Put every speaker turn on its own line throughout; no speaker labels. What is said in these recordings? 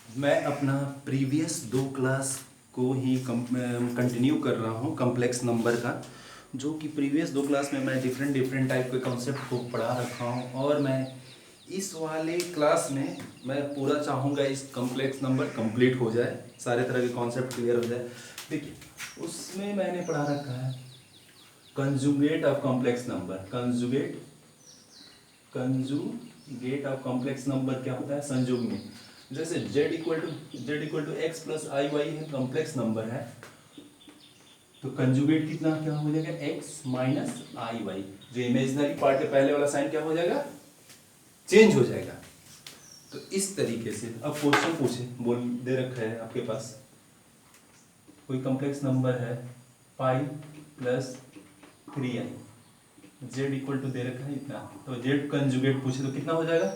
मैं अपना previous 2 class को ही कंटिन्यू कर रहा हूँ कॉम्प्लेक्स नंबर का, जो कि प्रीवियस 2 क्लास में मैं डिफरेंट डिफरेंट टाइप के कॉन्सेप्ट को पढ़ा रखा हूँ। और मैं इस वाले क्लास में मैं पूरा चाहूँगा इस कॉम्प्लेक्स नंबर कंप्लीट हो जाए, सारे तरह के कॉन्सेप्ट क्लियर हो जाए। देखिए, उसमें मैंने पढ़ा रखा है conjugate of complex number. Conjugate of complex number क्या होता है? संयुग्मी। जैसे z equal to x plus i y है, कॉम्प्लेक्स नंबर है, तो कंजुगेट कितना क्या हो जाएगा? x minus i y. जो इमेजिनरी पार्ट है पहले वाला साइन क्या हो जाएगा? चेंज हो जाएगा। तो इस तरीके से अब क्वेश्चन पूछे, बोल दे रखा है आपके पास, कोई कॉम्प्लेक्स नंबर है 5 plus 3i, z equal to दे रखा है इतना, तो z कंजुगेट पूछे तो कितना हो जाएगा?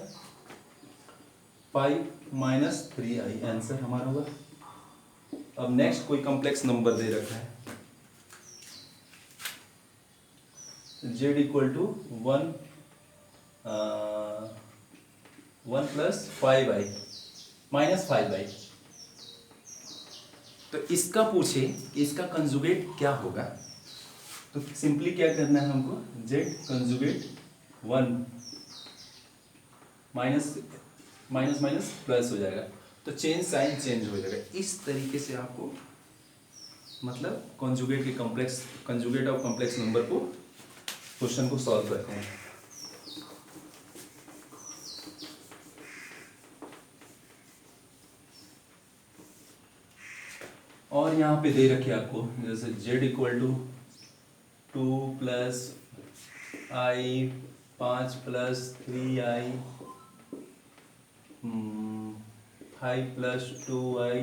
5 माइनस 3i, आंसर हमारा होगा। अब नेक्स्ट कोई कॉम्प्लेक्स नंबर दे रखा है z equal to 1 plus 5i minus 5i, तो इसका पूछे इसका कंजुगेट क्या होगा, तो सिंपली क्या करना है हमको? z conjugate 1 minus minus minus plus हो जाएगा, तो चेंज साइन चेंज हो जाएगा। इस तरीके से आपको मतलब कंजुगेट के complex conjugate of complex number को क्वेश्चन को सॉल्व करते हैं। और यहाँ पे दे रखिए आपको, जैसे z equal to 2 plus i 5 plus 3i 5 plus 2i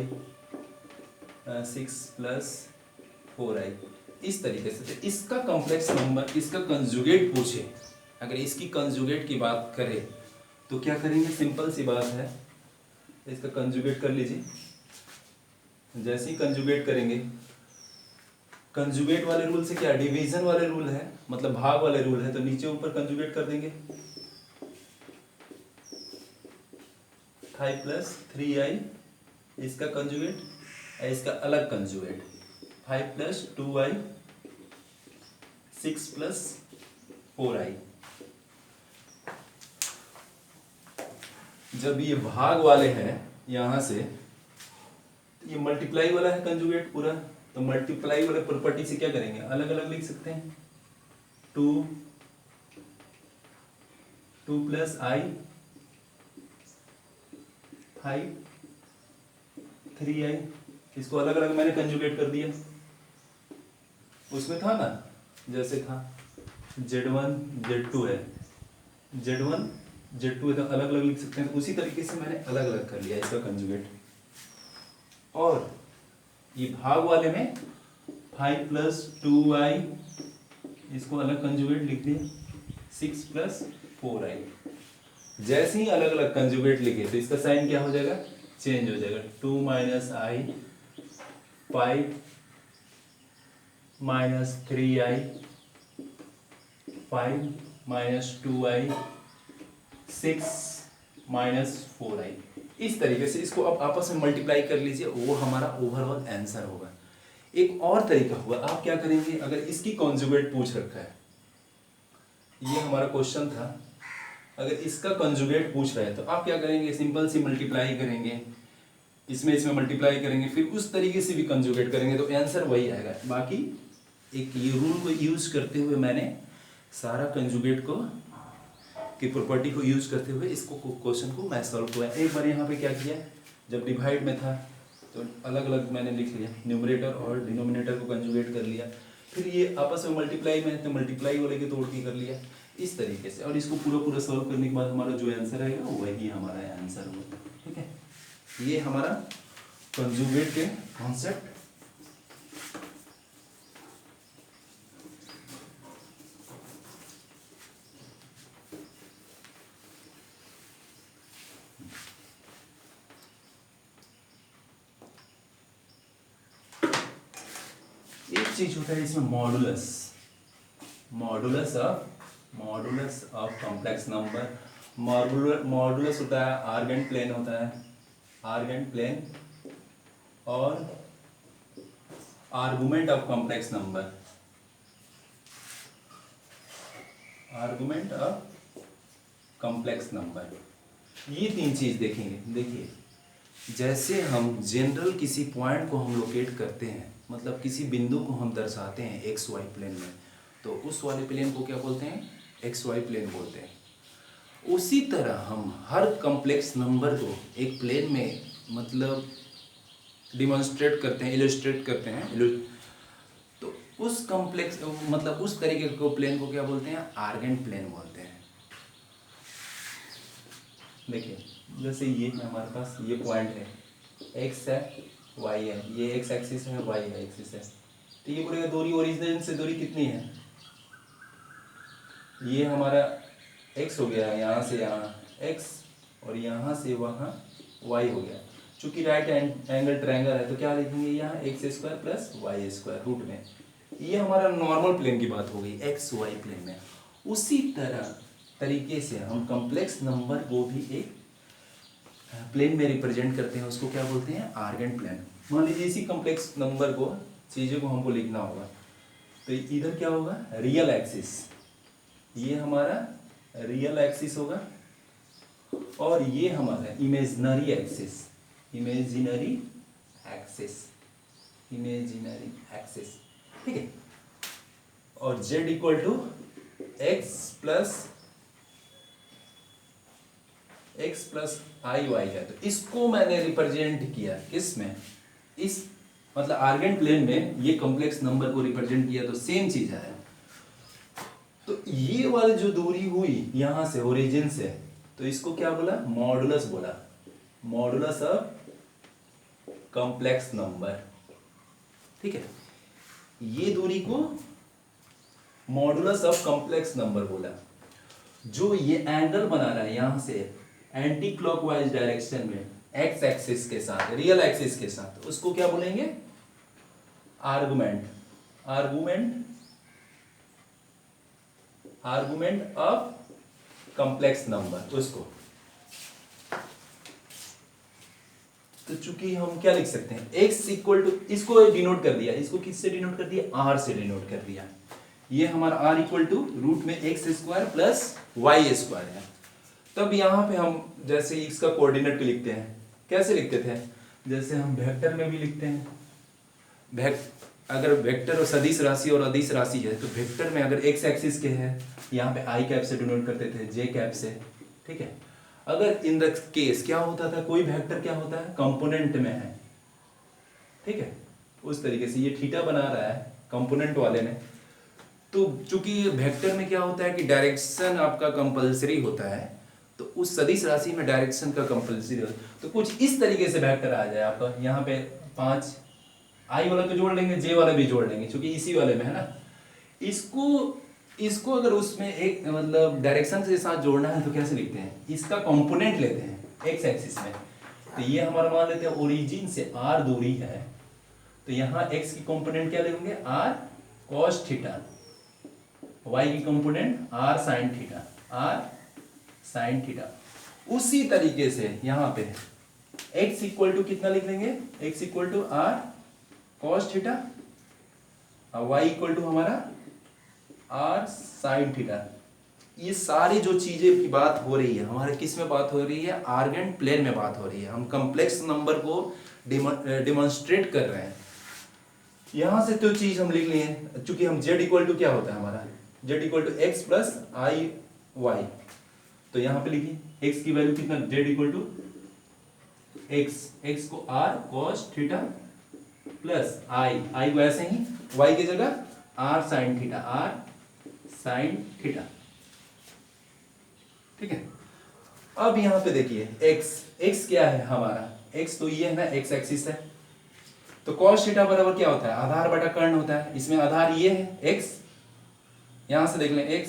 6 plus 4i, इस तरीके से। तो इसका कॉम्प्लेक्स नंबर, इसका कंजुगेट पूछे, अगर इसकी कंजुगेट की बात करें तो क्या करेंगे? सिंपल सी बात है, इसका कंजुगेट कर लीजिए। जैसे ही कंजुगेट करेंगे, कंजुगेट वाले रूल से क्या डिवीजन वाले रूल है, मतलब भाग वाले रूल है, तो नीचे ऊपर कंजुगेट कर देंगे। 5 प्लस 3i इसका कंजुगेट, इसका अलग conjugate 5 plus 2i 6 plus 4i। जब ये भाग वाले हैं यहां से, ये मल्टीप्लाई वाला है कंजुगेट पूरा, तो मल्टीप्लाई वाले प्रॉपर्टी से क्या करेंगे? अलग अलग लिख सकते हैं। 2 प्लस आई 5 3i, इसको अलग अलग मैंने कंजुगेट कर दिया। उसमें था ना, जैसे था z1 z2 है, z1 z2 है, तो अलग अलग लिख सकते हैं। तो उसी तरीके से मैंने अलग अलग कर लिया इसका कंजुगेट। और ये भाग वाले में 5 प्लस 2i इसको अलग कंजुगेट लिख दिया, 6 प्लस 4i। जैसे ही अलग अलग कंजुगेट लिखे तो इसका साइन क्या हो जाएगा? चेंज हो जाएगा। 2 माइनस आई 5 minus 3i 5 minus 2i 6 minus 4i। इस तरीके से इसको अब आपस में मल्टीप्लाई कर लीजिए, वो हमारा ओवरऑल आंसर होगा। एक और तरीका हुआ, आप क्या करेंगे? अगर इसकी कॉन्जुगेट पूछ रखा है, ये हमारा क्वेश्चन था, अगर इसका कंजुगेट पूछ रहा है तो आप क्या करेंगे? सिंपल सी मल्टीप्लाई करेंगे, इसमें इसमें मल्टीप्लाई करेंगे, फिर उस तरीके से भी कंजुगेट करेंगे, तो आंसर वही आएगा। बाकी एक ये रूल को यूज करते हुए मैंने सारा कंजुगेट को की प्रॉपर्टी को यूज करते हुए इसको क्वेश्चन को मैं सॉल्व किया। एक बार यहाँ पे क्या किया, जब डिवाइड में था तो अलग अलग मैंने लिख लिया, न्यूमरेटर और डिनोमिनेटर को कंजुगेट कर लिया, फिर ये आपस में मल्टीप्लाई में है तो मल्टीप्लाई वाले के तोड़ के कर लिया, इस तरीके से। और इसको पूरा पूरा सॉल्व करने के बाद हमारा जो आंसर आएगा वही हमारा आंसर होगा। ठीक है, ये हमारा कंजुगेट के कॉन्सेप्ट। एक चीज होता है इसमें modulus, modulus of complex number. Modulus होता है आर्गेंट प्लेन होता है, आर्गेंट प्लेन और argument of complex number, argument of complex number, ये तीन चीज देखेंगे। देखिए, जैसे हम जनरल किसी पॉइंट को हम लोकेट करते हैं, मतलब किसी बिंदु को हम दर्शाते हैं एक्स वाई प्लेन में, तो उस वाले प्लेन को क्या बोलते हैं? एक्स वाई प्लेन बोलते हैं। उसी तरह हम हर कॉम्प्लेक्स नंबर को एक प्लेन में मतलब डिमॉन्स्ट्रेट करते हैं, इलस्ट्रेट करते हैं। तो उस कॉम्प्लेक्स मतलब उस तरीके को प्लेन को क्या बोलते हैं? आर्गेंट प्लेन बोलते हैं। देखिए, जैसे ये है हमारे पास, ये पॉइंट है, एक्स है, वाई है, ये एक्स एक्सिस है, वाई एक्सिस है। तो ये बोलेगा दूरी ओरिजिन से दूरी कितनी है? ये हमारा एक्स हो गया, यहाँ से यहाँ एक्स और यहाँ से वहाँ वाई हो गया। चूंकि राइट एंगल ट्रायंगल है तो क्या लिखेंगे यहाँ? X square plus y square root में। ये हमारा नॉर्मल प्लेन की बात हो गई, एक्स वाई प्लेन में। उसी तरीके से हम कॉम्प्लेक्स नंबर को भी एक प्लेन में रिप्रेजेंट करते हैं, उसको क्या बोलते हैं? Argand plane. मान लीजिए इसी कॉम्प्लेक्स नंबर को, चीज़ों को हमको लिखना होगा, तो इधर क्या होगा? रियल एक्सिस, ये हमारा रियल एक्सिस होगा और ये हमारा imaginary axis, imaginary axis, imaginary axis, ठीक है। और z equal to x plus i y है। तो इसको मैंने रिप्रेजेंट किया इसमें, इस मतलब आर्गेंट प्लेन में ये कॉम्प्लेक्स नंबर को रिप्रेजेंट किया, तो सेम चीज है। तो ये वाली जो दूरी हुई यहां से ओरिजिन से, तो इसको क्या बोला? मॉडुलस बोला, मॉडुलस ऑफ कॉम्प्लेक्स नंबर, ठीक है। ये दूरी को मॉडुलस ऑफ कॉम्प्लेक्स नंबर बोला। जो ये एंगल बना रहा है यहां से एंटी क्लॉकवाइज डायरेक्शन में एक्स एक्सिस के साथ, रियल एक्सिस के साथ, उसको क्या बोलेंगे? Argument, argument, argument of complex number उसको। तो चूंकि हम क्या लिख सकते हैं? x इक्वल टू, इसको डिनोट कर दिया, इसको किससे डिनोट कर दिया? r से डिनोट कर दिया। ये हमारा r इक्वल टू रूट में x square plus y square है। तब यहाँ पे हम जैसे इसका कोऑर्डिनेट लिखते हैं, कैसे लिखते थे? जैसे हम वेक्टर में भी लिखते हैं। अगर वेक्टर और सदिश राशि और अदिश राशि है, तो वेक्टर में अगर एक्स एक्सिस के है, यहाँ पे आई कैप से डिनोट करते थे, जे कैप से, ठीक है। अगर इन द केस क्या होता था, कोई वेक्टर क्या होता है? कंपोनेंट में है, ठीक है। उस तरीके से ये थीटा बना रहा है कंपोनेंट वाले में। तो चूंकि वेक्टर में क्या होता है कि डायरेक्शन आपका कंपलसरी होता है, तो उस सदिश राशि में डायरेक्शन का कंपलसरी होता है। तो कुछ इस तरीके से वेक्टर आ जाए आपका, यहाँ पे 5 आई वाला तो जोड़ लेंगे, जे वाला भी जोड़ लेंगे, क्योंकि इसी वाले में है ना। इसको अगर उसमें एक मतलब डायरेक्शन के साथ जोड़ना है तो कैसे लिखते हैं? इसका कंपोनेंट लेते हैं एक्स एक्सिस में। तो ये हमारा मान लेते हैं ओरिजिन से r दूरी है, तो यहाँ x की कंपोनेंट क्या लेंगे? r cos थीटा, y की component r sin theta, r sin theta. उसी तरीके से यहाँ पे x इक्वल टू कितना लिख लेंगे? x equal to r cos theta और y इक्वल टू हमारा r sin थीटा। ये सारी जो चीजें की बात हो रही है हमारे किस में बात हो रही है? आर्गेंट प्लेन में बात हो रही है। हम कॉम्प्लेक्स नंबर को डिमॉन्स्ट्रेट कर रहे हैं। यहां से तो चीज हम लिख लिए, चूंकि हम z इक्वल टू क्या होता है हमारा? z equal to x plus i y. तो यहाँ पे लिखिए x की वैल्यू कितना? z इक्वल टू x को r cos theta plus i को ऐसे ही y की जगह r sin theta, r sin theta, ठीक है। अब यहाँ पे देखिए x क्या है हमारा? x तो ये है ना, x एक्सिस है। तो cos थीटा बराबर क्या होता है? आधार बटा कर्ण होता है। इसमें आधार ये है x, यहां से देख लें x,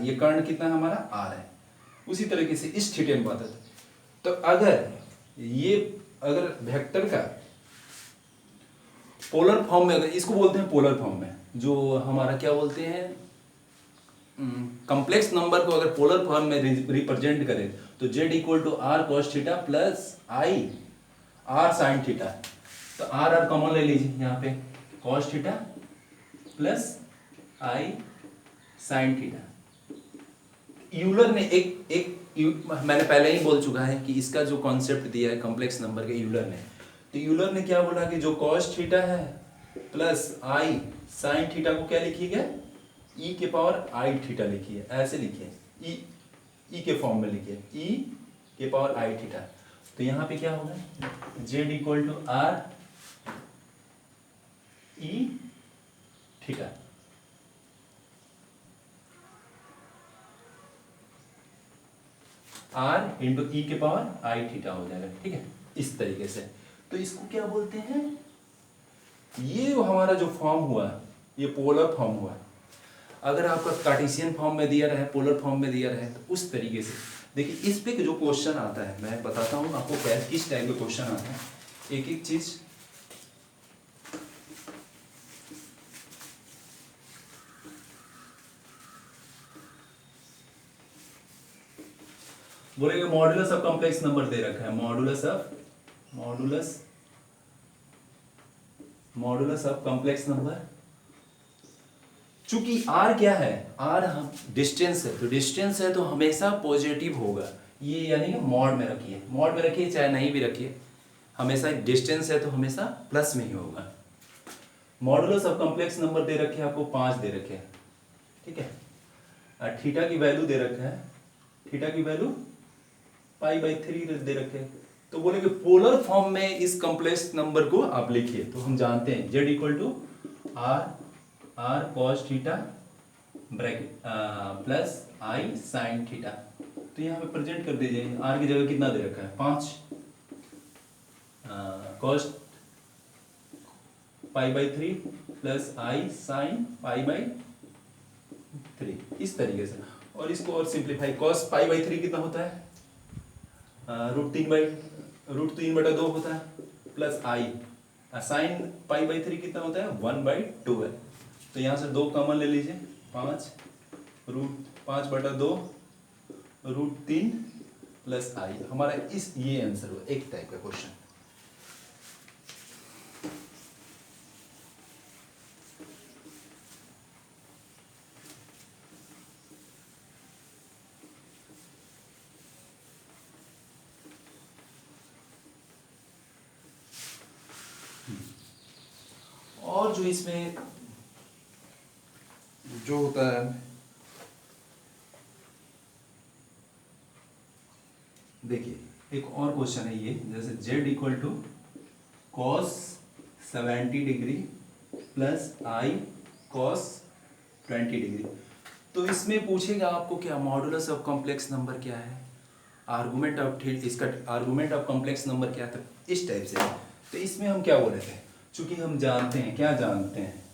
ये कर्ण कितना है हमारा? r है। उसी तरीके से इस थीटे में बात है। तो अगर वेक्टर का पोलर फॉर्म में, अगर इसको बोलते हैं पोलर फॉर्म में, जो हमारा क्या बोलते हैं कॉम्प्लेक्स नंबर को अगर पोलर फॉर्म में रिप्रेजेंट करें, तो z equal to r cos theta plus i r sine theta, तो आर आर कॉमन ले लीजिए यहाँ पे, cos theta plus i sine theta. Euler ने मैंने पहले ही बोल चुका है कि इसका जो कॉन्सेप्ट दिया है कॉम्प्लेक्स नंबर के यूलर ने, तो यूलर ने क्या बोला कि जो कॉस थीटा है प्लस आई साइन थीटा को क्या लिखिएगा, ई के पावर आई थीटा लिखिए, ऐसे लिखिए, ई के फॉर्म में लिखिए, ई के पावर आई थीटा। तो यहाँ पे क्या होगा, Z equal to R E theta, R into E के पावर आई थीटा हो जाएगा, ठीक है, इस तरीके से। तो इसको क्या बोलते हैं, ये हमारा जो फॉर्म हुआ ये पोलर फॉर्म हुआ। अगर आपका कार्टेशियन फॉर्म में दिया रहे, पोलर फॉर्म में दिया रहे, तो उस तरीके से देखिए। इस पे जो क्वेश्चन आता है मैं बताता हूँ आपको किस टाइप के क्वेश्चन आता है, एक एक चीज। बोलेंगे मॉडुलस ऑफ कॉम्प्लेक्स नंबर दे रखा है, मॉडुलस ऑफ कॉम्प्लेक्स नंबर। चूंकि r क्या है, r हम डिस्टेंस है, तो डिस्टेंस है तो हमेशा पॉजिटिव होगा, ये यानी कि मॉड में रखिए चाहे नहीं भी रखिए, हमेशा डिस्टेंस है तो हमेशा प्लस में ही होगा। मॉडुलस ऑफ कॉम्प्लेक्स नंबर दे रखे हैं आपको 5 दे रखे हैं, ठीक है। और थीटा की वैल्यू दे रखा है, थीटा की वैल्यू π/3 दे रखे हैं। तो बोले कि पोलर फॉर्म में इस कॉम्प्लेक्स नंबर को आप लिखिए, तो हम जानते हैं z equal to r cos theta bracket plus i sine theta. तो यहाँ पे प्रेजेंट कर दीजिए, आर की जगह कितना दे रखा है 5, कॉस π/3 प्लस आई साइन π/3, इस तरीके से। और इसको और सिंप्लीफाई, कॉस π/3 कितना होता है, √3/2 होता है, प्लस आई साइन π/3 कितना होता है 1/2 है। तो यहाँ से 2 कॉमन ले लीजिए, 5/2 √3 प्लस आई, हमारा ये आंसर हुआ एक टाइप का क्वेश्चन। और जो इसमें जो होता है, देखिए एक और क्वेश्चन है ये, जैसे z equal to cos 70 degree plus i cos 20 degree. तो इसमें पूछेगा आपको क्या, मॉडुलस ऑफ कॉम्प्लेक्स नंबर क्या है, आर्गुमेंट ऑफ इसका आर्गुमेंट ऑफ कॉम्प्लेक्स नंबर क्या था, इस टाइप से। तो इसमें हम क्या बोले थे, चूंकि हम जानते हैं, क्या जानते हैं,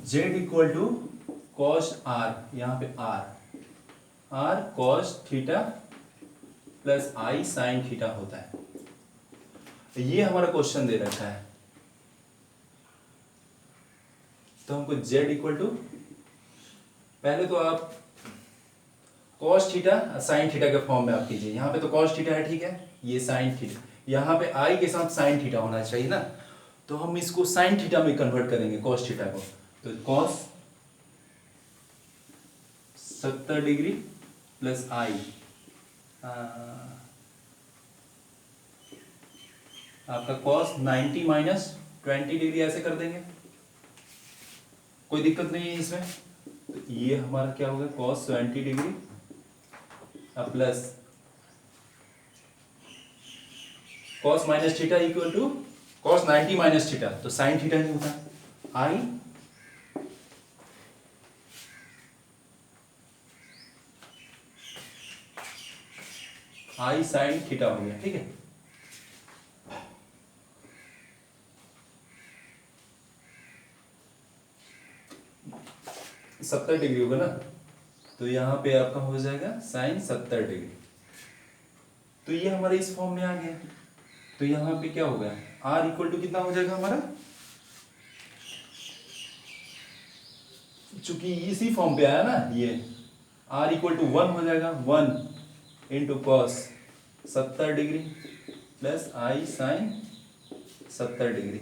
z equal to cos r, यहाँ पे r cos theta plus i sine theta होता है। ये हमारा क्वेश्चन दे रखा है, तो हमको z इक्वल टू, पहले तो आप कॉस थीटा साइन थीटा के फॉर्म में आप कीजिए। यहाँ पे तो कॉस थीटा है, ठीक है, ये साइन थीटा, यहाँ पे आई के साथ साइन थीटा होना चाहिए ना, तो हम इसको साइन थीटा में कन्वर्ट करेंगे कॉस थीटा को। तो कॉस 70 डिग्री प्लस आई, आपका कॉस 90 माइनस 20 डिग्री, ऐसे कर देंगे, कोई दिक्कत नहीं है इसमें। तो ये हमारा क्या होगा, cos 70 degree plus cos minus theta equal to cos 90 minus theta, तो साइन थीटा नहीं होता, आई साइन थीटा हो गया, ठीक है। सत्तर डिग्री होगा ना, तो यहाँ पे आपका हो जाएगा साइन 70 डिग्री। तो ये हमारे इस फॉर्म में आ गया। तो यहाँ पे क्या होगा, r इक्वल टू कितना हो जाएगा हमारा, चूंकि इसी फॉर्म पे आया ना, ये r इक्वल टू 1 हो जाएगा, 1 into cos 70 degree plus i sign 70 degree.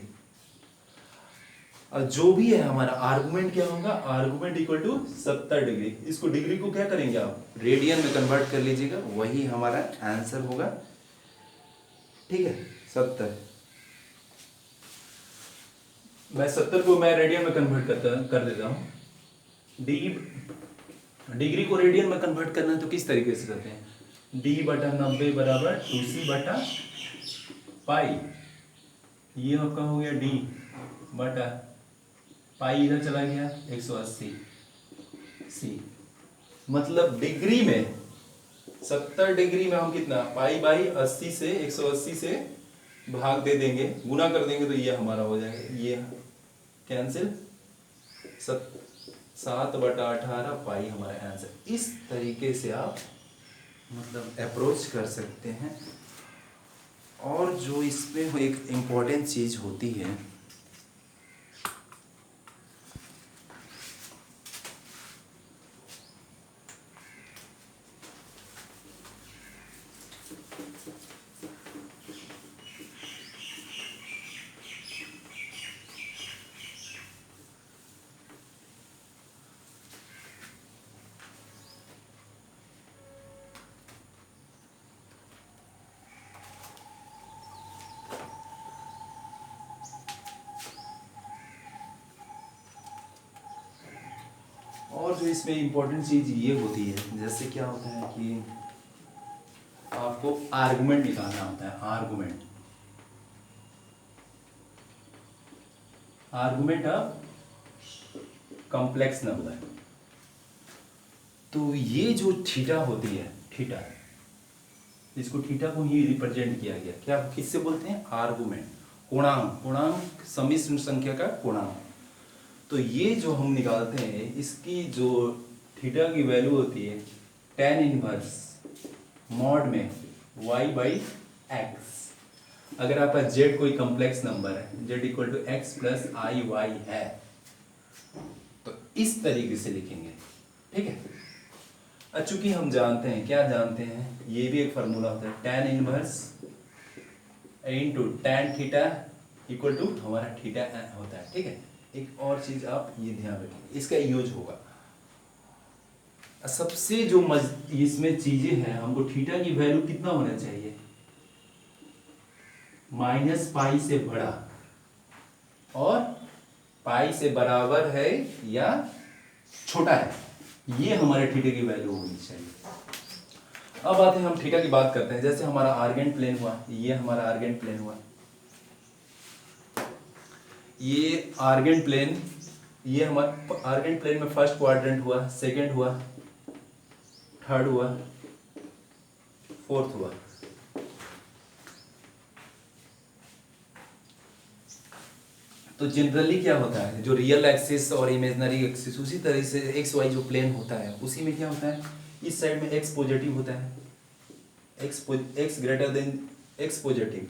और जो भी है हमारा आर्गुमेंट क्या होगा, आर्गुमेंट इक्वल टू 70 डिग्री। इसको डिग्री को क्या करेंगे आप, रेडियन में कन्वर्ट कर लीजिएगा, वही हमारा आंसर होगा। ठीक है, 70, मैं 70 को मैं रेडियन में कन्वर्ट कर देता हूँ। डिग्री को रेडियन में कन्वर्ट करना है तो किस तरीके से करते हैं, D/90 बराबर 2C/पाई। ये आपका हो गया D बटा पाई, इधर चला गया 180 C। मतलब डिग्री में 70 डिग्री में हम कितना पाई/80 से 180 से भाग दे देंगे, गुना कर देंगे तो ये हमारा हो जाएगा, ये कैंसिल 7/18 पाई हमारा आंसर। इस तरीके से आप मतलब अप्रोच कर सकते हैं। और जो इसमें एक इम्पोर्टेंट चीज़ होती है, और जो इसमें इम्पोर्टेंट चीज़ ये होती है, जैसे क्या होता है कि आपको आर्गुमेंट निकालना होता है। Argument of complex number. तो ये जो थीटा होती है, थीटा, इसको थीटा को ही रिप्रेजेंट किया गया, क्या किससे बोलते हैं, आर्गुमेंट, पूर्णांक सम्मिश्र संख्या का पूर्णांक। तो ये जो हम निकालते हैं, इसकी जो थीटा की वैल्यू होती है tan इनवर्स मॉड में y/x। अगर आपका z कोई कॉम्प्लेक्स नंबर है, z equal to x plus i y है, तो इस तरीके से लिखेंगे। ठीक है, चूंकि हम जानते हैं, क्या जानते हैं, ये भी एक फार्मूला होता है, tan inverse into tan theta equal to हमारा थीटा होता है। ठीक है, एक और चीज आप ये ध्यान रखें, इसका यूज होगा। सबसे जो इसमें चीजें हैं, हमको थीटा की वैल्यू कितना होना चाहिए, -पाई से बड़ा और पाई से बराबर है या छोटा है, ये हमारे थीटा की वैल्यू होनी चाहिए। अब आते हैं हम थीटा की बात करते हैं। जैसे हमारा आर्गेंट प्लेन हुआ, ये हमारा आर्गेंट प्लेन हुआ, ये आर्गेंट प्लेन, ये हमारा आर्गेंट प्लेन में फर्स्ट क्वाड्रेंट हुआ, सेकंड हुआ, थर्ड हुआ, फोर्थ हुआ। तो जनरली क्या होता है, जो रियल एक्सिस और इमेजिनरी एक्सिस, उसी तरह से एक्स वाई जो प्लेन होता है, उसी में क्या होता है, इस साइड में एक्स पॉजिटिव होता है, x greater than x positive,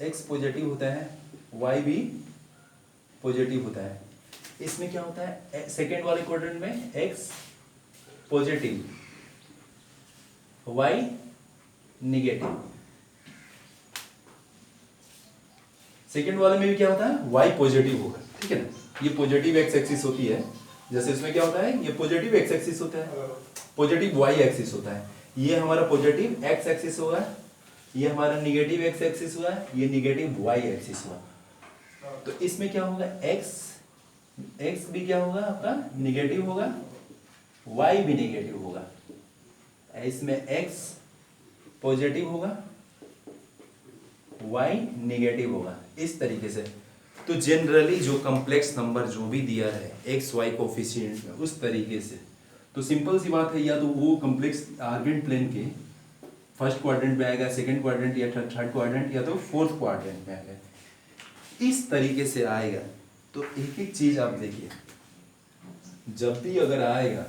x positive होता है, वाई भी पॉजिटिव होता है। इसमें क्या होता है, सेकेंड वाले क्वाड्रेंट में x positive, y negative. Second वाले में भी क्या होता है, वाई पॉजिटिव होगा। ठीक है ना, ये पॉजिटिव एक्स एक्सिस होती है, जैसे इसमें क्या होता है, ये पॉजिटिव एक्स एक्सिस होता है, पॉजिटिव वाई एक्सिस होता है, ये हमारा पॉजिटिव एक्स एक्सिस होगा, ये हमारा निगेटिव एक्स एक्सिस हुआ, ये निगेटिव वाई एक्सिस हुआ। तो इसमें क्या होगा, एक्स भी क्या होगा आपका निगेटिव होगा, वाई भी निगेटिव होगा, इसमें एक्स पॉजिटिव होगा, वाई निगेटिव होगा, इस तरीके से। तो जनरली जो कॉम्प्लेक्स नंबर जो भी दिया है एक्स वाई कोफिशिएंट में, उस तरीके से, तो सिंपल सी बात है, या तो वो कॉम्प्लेक्स आर्गेंट प्लेन के फर्स्ट क्वाड्रेंट में आएगा, सेकंड क्वाड्रेंट या थर्ड क्वाड्रेंट, या तो फोर्थ क्वाड्रेंट में आएगा, इस तरीके से आएगा। तो एक एक चीज आप देखिए, जब भी अगर आएगा,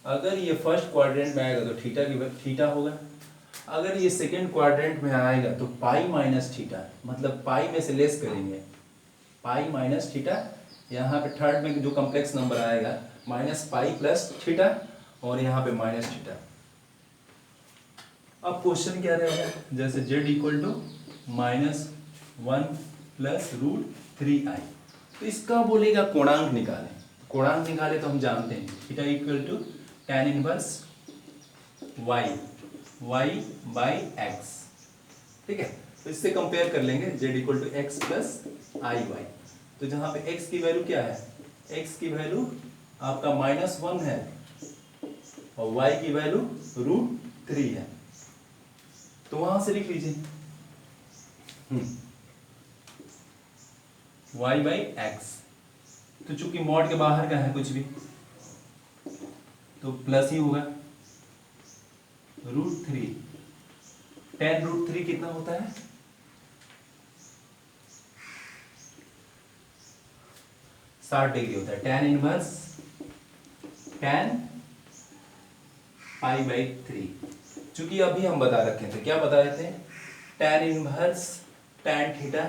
अगर ये फर्स्ट क्वाड्रेंट में आएगा तो थीटा की थीटा होगा, अगर ये सेकेंड क्वाड्रेंट में आएगा तो पाई माइनस थीटा, मतलब पाई में से लेस करेंगे, पाई माइनस थीटा। यहाँ पे थर्ड में जो कॉम्प्लेक्स नंबर आएगा माइनस पाई प्लस थीटा, और यहाँ पे माइनस थीटा। अब क्वेश्चन क्या रहेगा, जैसे z equal to -1 plus √3i, तो इसका बोलेगा कोणांक निकालें। कोणांक निकाले तो हम जानते हैं theta equal to tan inverse y by x, ठीक है। तो इससे कंपेयर कर लेंगे z equal to x plus i y. तो जहाँ पे x की वैल्यू क्या है, x की वैल्यू आपका -1 है और y की वैल्यू √3 है, तो वहां से लिख लीजिए y बाई एक्स। तो चूंकि मॉड के बाहर का है कुछ भी तो प्लस ही होगा, √3 tan √3 कितना होता है, 60 डिग्री होता है। tan inverse tan pi by 3, चूंकि अभी हम बता रखे थे, क्या बता रहे थे, tan inverse tan theta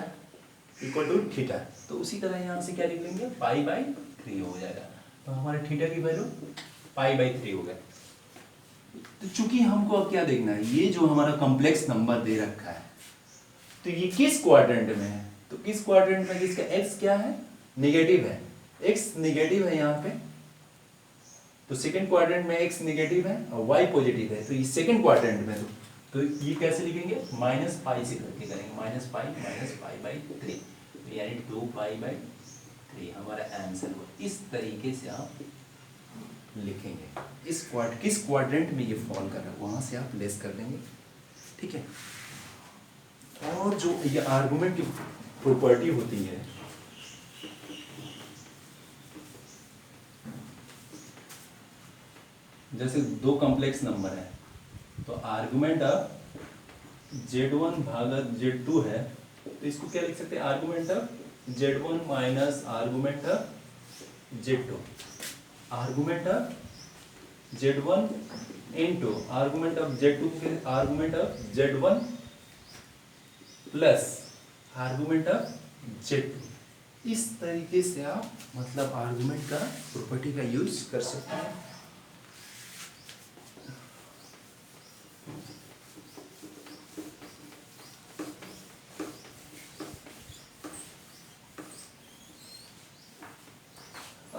equal to theta, तो उसी तरह यहाँ से क्या लिख लेंगे, पाई बाई 3 हो जाएगा। तो हमारे थीटा की वैल्यू पाई बाई 3 हो गया। तो चूंकि हमको अब क्या देखना है, ये जो हमारा कॉम्प्लेक्स नंबर दे रखा है तो ये किस क्वाड्रेंट में है, तो किस क्वाड्रेंट में, जिसका x क्या है, नेगेटिव है, x नेगेटिव है यहाँ पे, तो सेकंड क्वाड्रेंट में x नेगेटिव है और y पॉजिटिव है, तो ये सेकंड क्वाड्रेंट में तो ये कैसे लिखेंगे, माइनस पाई से करके करेंगे, माइनस पाई बाई 3, तो यानी 2 पाई बाई 3 हमारा आंसर हो। इस तरीके से आप लिखेंगे, किस क्वाड्रेंट में ये फॉल कर रहा है वहां से आप लेस कर देंगे, ठीक है। और जो ये आर्गुमेंट की प्रॉपर्टी होती है, जैसे दो कॉम्प्लेक्स नंबर है तो आर्गुमेंट ऑफ z1 भागत z2 है, तो इसको क्या लिख सकते हैं, argument of z1 minus argument of z2, argument of z1 into argument of z2 के argument of z1 plus argument of z2। इस तरीके से आप मतलब आर्गुमेंट का प्रॉपर्टी का यूज कर सकते हैं।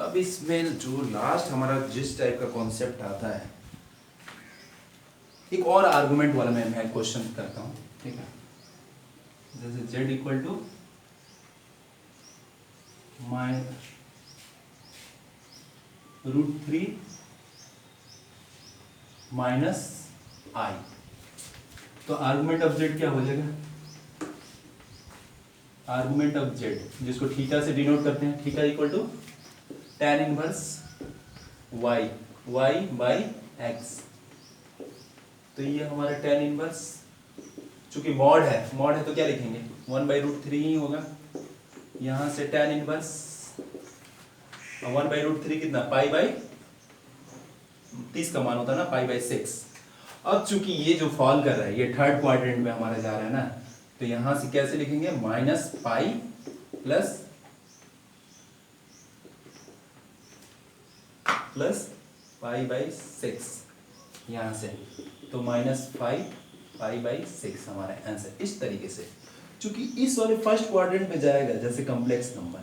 अब इसमें जो लास्ट हमारा जिस टाइप का कॉन्सेप्ट आता है, एक और आर्गुमेंट वाला मैं क्वेश्चन करता हूँ, ठीक है। जैसे z equal to √3 minus i, तो आर्गुमेंट ऑफ z क्या हो जाएगा, आर्गुमेंट ऑफ z जिसको थीटा से डिनोट करते हैं, theta equal to tan inverse y by x, तो ये हमारा tan इनवर्स, चूंकि मॉड है तो क्या लिखेंगे, 1/√3 ही होगा। यहाँ से tan इनवर्स 1/√3 कितना, पाई बाई 30 का मान होता है ना, पाई बाई 6। अब चूंकि ये जो फॉल कर रहा है ये थर्ड क्वाड्रेंट में हमारा जा रहा है ना, तो यहाँ से कैसे लिखेंगे, minus pi plus pi by 6 यहाँ से, तो -5 पाई बाई 6 हमारा आंसर। इस तरीके से चूंकि इस वाले फर्स्ट क्वाड्रेंट में जाएगा, जैसे कॉम्प्लेक्स नंबर,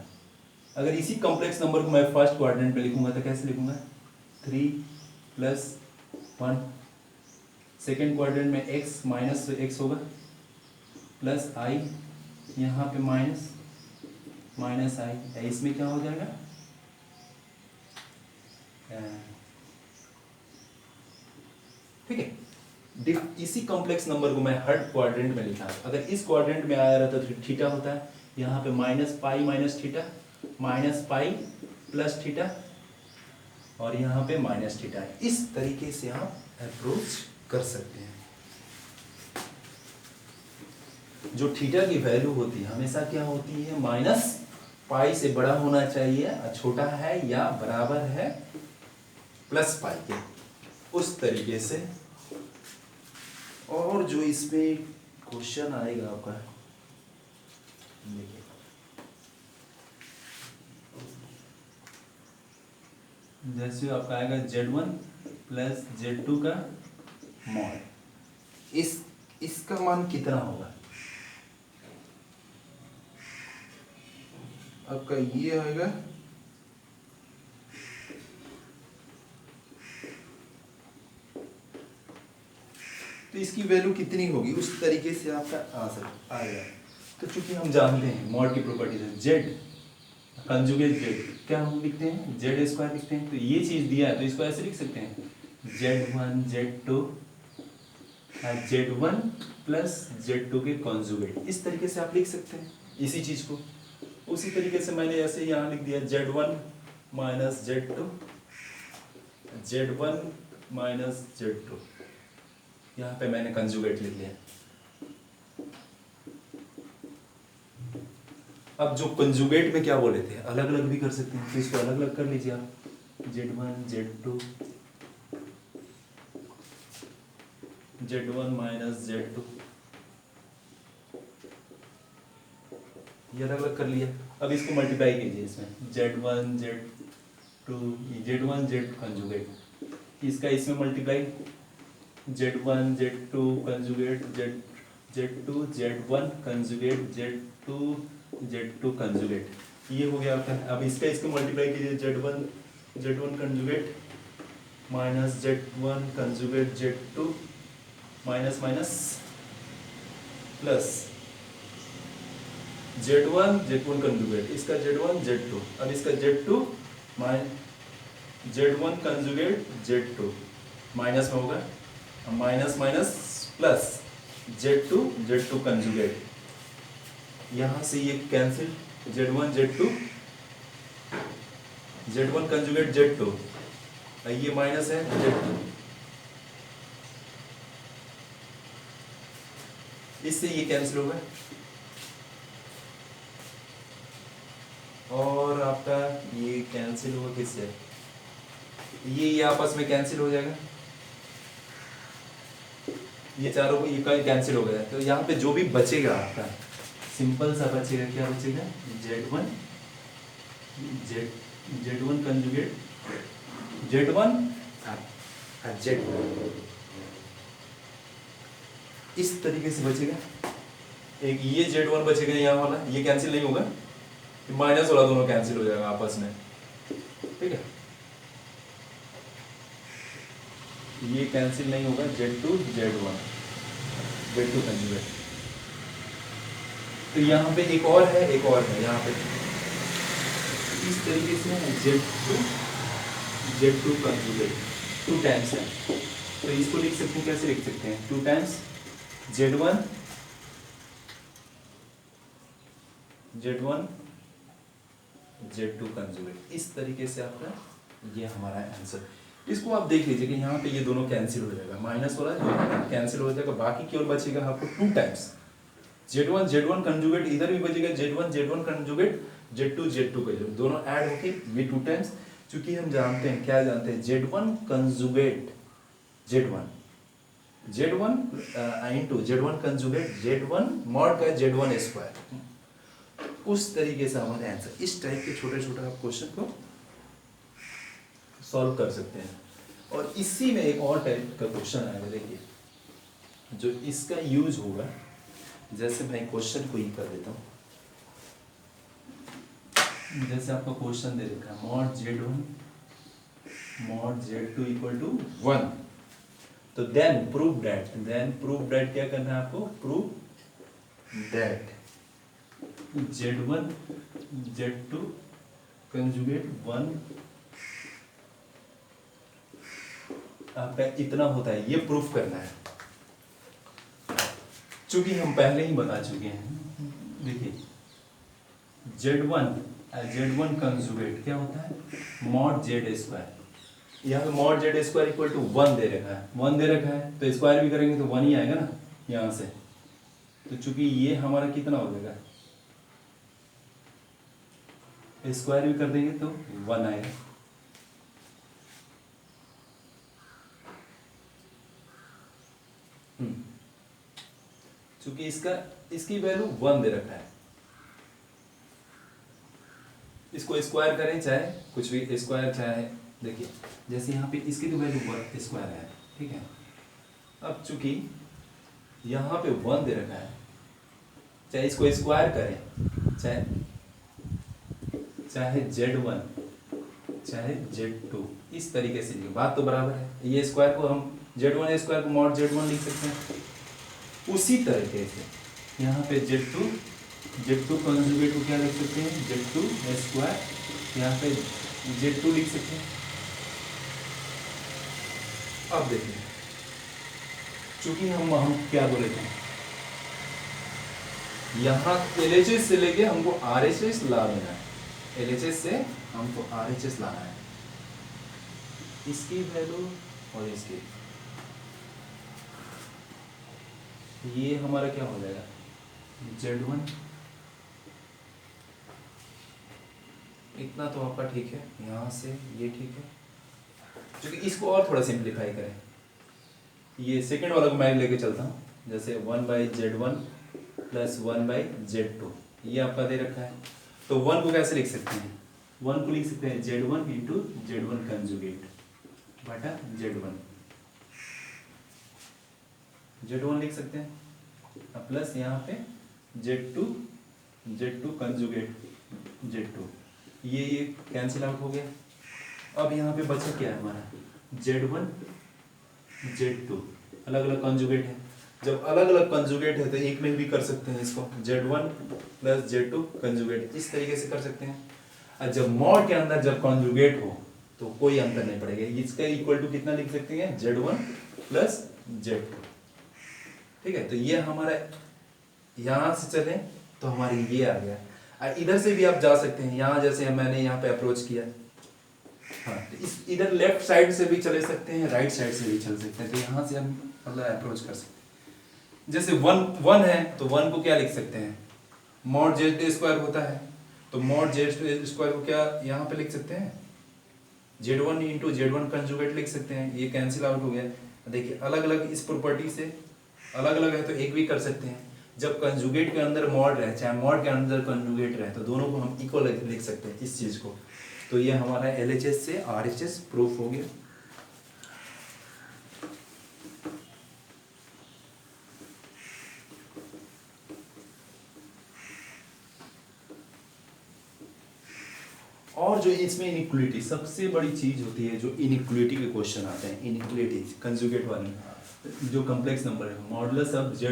अगर इसी कॉम्प्लेक्स नंबर को मैं फर्स्ट क्वाड्रेंट में लिखूंगा तो कैसे लिखूंगा, 3 + 1, सेकेंड क्वाड्रेंट में x माइनस x होगा प्लस i, यहाँ पे माइनस i, इसमें क्या हो जाएगा, ठीक है। इसी कॉम्प्लेक्स नंबर को मैं हर क्वाड्रेंट में लिखा, अगर इस क्वाड्रेंट में आया रहता तो थीटा होता है, यहाँ पे -pi minus theta, -pi plus theta, और यहाँ पे माइनस थीटा है। इस तरीके से आप अप्रोच कर सकते हैं। जो थीटा की वैल्यू होती है हमेशा क्या होती है, -पाई से बड़ा होना चाहिए, छोटा है या बराबर है +पाई के, उस तरीके से। और जो इसमें क्वेश्चन आएगा आपका, देखिए जैसे आपका आएगा Z1 प्लस Z2 का मॉड, इसका मान कितना होगा? आपका ये आएगा तो इसकी वैल्यू कितनी होगी, उस तरीके से आपका आंसर आएगा। तो चूंकि हम जानते हैं मॉड की प्रॉपर्टीज है, जेड कंजुगेट जेड क्या हम लिखते हैं, जेड स्क्वायर लिखते हैं। तो ये चीज दिया है तो इसको ऐसे लिख सकते हैं, Z1 Z2 Z1 plus Z2 के कॉन्जुगेट, इस तरीके से आप लिख सकते हैं इसी चीज को। उसी तरीके से मैंने ऐसे यहाँ लिख दिया Z1 minus Z2, Z1 minus Z2, यहाँ पे मैंने कंजुगेट लिख लिया। अब जो कंजुगेट में क्या बोले थे, अलग अलग भी कर सकते हैं, तो इसको अलग अलग कर लीजिए आप, Z1 Z2 Z1 minus Z2, ये अलग अलग कर लिया। अब इसको मल्टीप्लाई कीजिए इसमें, Z1 Z कंजुगेट, इसका इसमें multiply, Z1 Z2 conjugate Z2 Z1 conjugate Z2 conjugate, ये हो गया आपका। अब इसका इसको मल्टीप्लाई कीजिए, Z1 conjugate minus Z1 conjugate Z2 minus minus plus Z1 conjugate, इसका Z1 Z2, अब इसका Z2 Z1 conjugate Z2 minus में होगा, minus minus plus Z2 conjugate, यहाँ से ये कैंसिल, Z1 कंजुगेट Z2, ये माइनस है Z2, इससे ये कैंसिल होगा। और आपका ये कैंसिल होगा किससे, ये आपस में कैंसिल हो जाएगा, ये चारों को ये कैंसिल हो गया। तो यहाँ पे जो भी बचेगा आपका सिंपल सा बचेगा, क्या बचेगा, Z1 कंजुगेट Z1 Z2, इस तरीके से बचेगा। एक ये Z1 बचेगा, यहाँ वाला ये कैंसिल नहीं होगा, माइनस वाला दोनों कैंसिल हो जाएगा आपस में, ठीक है, ये कैंसिल नहीं होगा, Z1 कंजुगेट। तो यहाँ पे एक और है यहाँ पे इस तरीके से Z2 कंजुगेट 2 टाइम्स है, तो इसको लिख सकते हैं, कैसे लिख सकते हैं, 2 टाइम्स Z1 Z2 कंजुगेट, इस तरीके से आपका ये हमारा आंसर। इसको आप देख लीजिए कि यहाँ पे ये दोनों कैंसिल हो जाएगा, माइनस वाला जो कैंसिल हो जाएगा, बाकी केवल बचेगा आपको 2 टाइम्स Z1 कंजुगेट, इधर भी बचेगा Z1 कंजुगेट Z2 का, दोनों ऐड होके ये 2 टाइम्स। चूंकि हम जानते हैं, क्या जानते हैं, Z1 conjugate Z1 into Z1 conjugate Z1 mod का Z1 स्क्वायर, उस तरीके से हमारे आंसर। इस टाइप के छोटे छोटे आप क्वेश्चन को सॉल्व कर सकते हैं। और इसी में एक और टाइप का क्वेश्चन आएगा, देखिए जो इसका यूज होगा, जैसे मैं क्वेश्चन को ही कर देता हूँ, जैसे आपका क्वेश्चन दे रखा है मॉड Z2 इक्वल टू 1, तो देन प्रूव दैट क्या करना है आपको, prove that Z1 Z2 conjugate 1 आपका इतना होता है, ये प्रूफ करना है। चूंकि हम पहले ही बता चुके हैं, देखिए Z1 कंजुगेट क्या होता है, मॉड Z स्क्वायर, यहाँ पे mod Z square equal to 1 दे रखा है, तो स्क्वायर भी करेंगे तो 1 ही आएगा ना यहाँ से। तो चूंकि ये हमारा कितना हो जाएगा, स्क्वायर भी कर देंगे तो 1 आएगा। चूंकि इसकी वैल्यू 1 दे रखा है, इसको स्क्वायर करें चाहे कुछ भी स्क्वायर चाहे, देखिए जैसे यहाँ पे इसकी तो वैल्यू 1 स्क्वायर है, ठीक है। अब चूंकि यहाँ पे 1 दे रखा है, चाहे इसको स्क्वायर करें चाहे Z1 चाहे Z2, इस तरीके से बात तो बराबर है। ये स्क्वायर को हम Z1 स्क्वायर को मॉड Z1 लिख सकते हैं। उसी तरीके से यहाँ पे Z2 कॉन्जुगेट को क्या लिख सकते हैं, Z2 स्क्वायर, यहाँ पे Z2 लिख सकते हैं। अब देखिए चूंकि हम क्या बोले थे, यहाँ LHS से लेके हमको RHS ला लेना है, LHS से हमको RHS लाना है, इसकी वैल्यू और इसकी, ये हमारा क्या हो जाएगा Z1, इतना तो आपका ठीक है, यहाँ से ये ठीक है। क्योंकि इसको और थोड़ा सिंप्लीफाई करें, ये सेकंड वाला को मैं लेके चलता हूँ, जैसे 1/Z1 प्लस 1/Z2, ये आपका दे रखा है। तो 1 को कैसे लिख सकते हैं, 1 को लिख सकते हैं Z1 इंटू Z1 कंजुगेट बटा Z1 लिख सकते हैं, प्लस यहाँ पे Z2 कंजुगेट Z2, ये कैंसिल आउट हो गया। अब यहाँ पे बचा क्या है हमारा, Z1 Z2 अलग अलग कंजुगेट है। जब अलग अलग कंजुगेट है तो एक में भी कर सकते हैं इसको, Z1 प्लस Z2 कंजुगेट, इस तरीके से कर सकते हैं। और जब मॉड के अंदर जब कंजुगेट हो तो कोई अंतर नहीं पड़ेगा, इसका इक्वल टू कितना लिख सकते हैं, Z1 प्लस Z2, ठीक है। तो ये हमारा यहाँ से चले तो हमारी ये आ गया। इधर से भी आप जा सकते हैं, यहाँ जैसे मैंने यहाँ पे अप्रोच किया, हाँ तो इस इधर लेफ्ट साइड से भी चले सकते हैं, राइट साइड से भी चल सकते हैं। तो यहाँ से हम मतलब अप्रोच कर सकते हैं। जैसे 1 है तो 1 को क्या लिख सकते हैं, मॉड Z स्क्वायर होता है, तो मॉड Z स्क्वायर को क्या यहाँ पे लिख सकते हैं, Z1 इंटू Z1 कंजुगेट लिख सकते हैं। ये कैंसिल आउट हो गया। देखिए अलग अलग इस प्रॉपर्टी से अलग अलग है तो एक भी कर सकते हैं। जब कंजुगेट के अंदर मॉड रहे चाहे मॉड के अंदर कंजुगेट रहे तो दोनों को हम इक्वल लिख सकते हैं इस चीज़ को। तो ये हमारा LHS से RHS प्रूफ हो गया। और जो इसमें इनइक्वलिटी सबसे बड़ी चीज होती है, जो इनइक्वलिटी के क्वेश्चन आते हैं, इनइक्वलिटी कंजुगेट वाले, जो कॉम्प्लेक्स नंबर है, मॉडुलस ऑफ Z